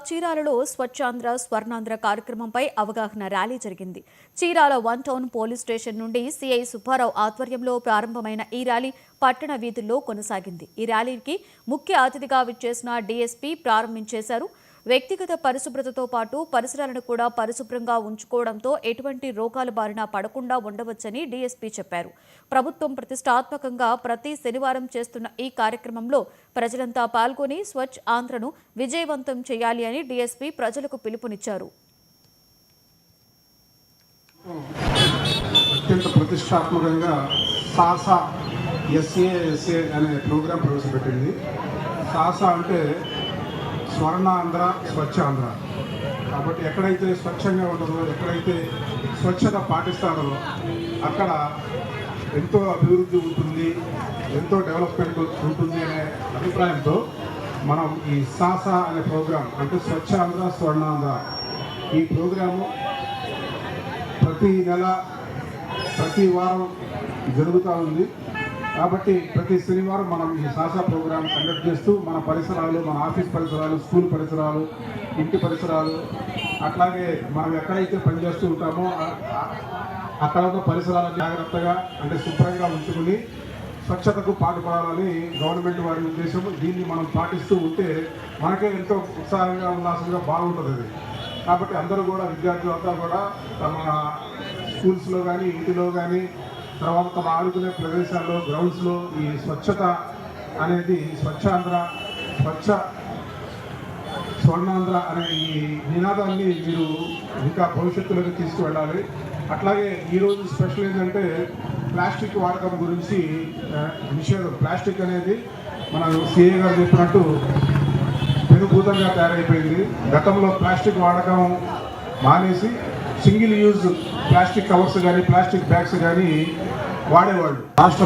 చీరాలలో స్వచ్ఛాంధ్ర స్వర్ణాంధ్ర కార్యక్రమంపై అవగాహన ర్యాలీ జరిగింది. చీరాల 1 టౌన్ పోలీస్ స్టేషన్ నుండి సిఐ సుబ్బారావు ఆధ్వర్యంలో ప్రారంభమైన ఈ ర్యాలీ పట్టణ వీధుల్లో కొనసాగింది. ఈ ర్యాలీకి ముఖ్య అతిథిగా విచ్చేసిన డీఎస్పీ ప్రారంభించేశారు. వ్యక్తిగత పరిశుభ్రతతో పాటు పరిసరాలను కూడా పరిశుభ్రంగా ఉంచుకోవడంతో ఎటువంటి రోగాల బారిన పడకుండా ఉండవచ్చని డీఎస్పీ చెప్పారు. ప్రభుత్వం ప్రతిష్టాత్మకంగా ప్రతి శనివారం చేస్తున్న ఈ కార్యక్రమంలో ప్రజలంతా పాల్గొని స్వచ్ఛ ఆంధ్రను విజయవంతం చేయాలి అని డీఎస్పీ ప్రజలకు పిలుపునిచ్చారు. అత్యంత ప్రతిష్టాత్మకంగా సాసా ఎస్ఏ అనే ప్రోగ్రాం ప్రవేశపెట్టింది. సాసా అంటే స్వర్ణాంధ్ర స్వచ్ఛాంధ్ర. కాబట్టి ఎక్కడైతే స్వచ్ఛంగా ఉంటుందో, ఎక్కడైతే స్వచ్ఛత పాటిస్తారో అక్కడ ఎంతో అభివృద్ధి ఉంటుంది, ఎంతో డెవలప్మెంట్ ఉంటుంది అనే అభిప్రాయంతో మనం ఈ సాసా అనే ప్రోగ్రాం అంటే స్వచ్ఛాంధ్ర స్వర్ణాంధ్ర ఈ ప్రోగ్రాము ప్రతి నెల ప్రతి వారం జరుగుతూ ఉంది. కాబట్టి ప్రతి శనివారం మనం ఈ సాసా ప్రోగ్రాం కండక్ట్ చేస్తూ మన పరిసరాలు, మన ఆఫీస్ పరిసరాలు, స్కూల్ పరిసరాలు, ఇంటి పరిసరాలు, అట్లాగే మనం ఎక్కడైతే పనిచేస్తూ ఉంటామో అక్కడ ఉన్న పరిసరాలను జాగ్రత్తగా అంటే శుభ్రంగా ఉంచుకుని స్వచ్ఛతకు పాటుపడాలని గవర్నమెంట్ వారి ఉద్దేశం. దీన్ని మనం పాటిస్తూ ఉంటే మనకే ఎంతో ఉత్సాహంగా ఉల్లాసంగా బాగుంటుంది అది. కాబట్టి అందరూ కూడా విద్యార్థులంతా కూడా తమ స్కూల్స్లో కానీ ఇంటిలో కానీ తర్వాత తమ ఆడుకునే ప్రదేశాల్లో గ్రౌండ్స్లో ఈ స్వచ్ఛత అనేది స్వచ్ఛాంధ్ర స్వచ్ఛ స్వర్ణాంధ్ర అనే ఈ నినాదాన్ని మీరు ఇంకా భవిష్యత్తులోకి తీసుకువెళ్ళాలి. అట్లాగే ఈరోజు స్పెషల్ ఏంటంటే ప్లాస్టిక్ వాడకం గురించి నిషేధం. ప్లాస్టిక్ అనేది మన సిఏ గారు చెప్పినట్టు పెనుభూతంగా తయారైపోయింది. గతంలో ప్లాస్టిక్ వాడకం మానేసి సింగిల్ యూజ్ ప్లాస్టిక్ కవర్స్ కానీ ప్లాస్టిక్ బ్యాగ్స్ కానీ వాడేవాళ్ళు. రాష్ట్ర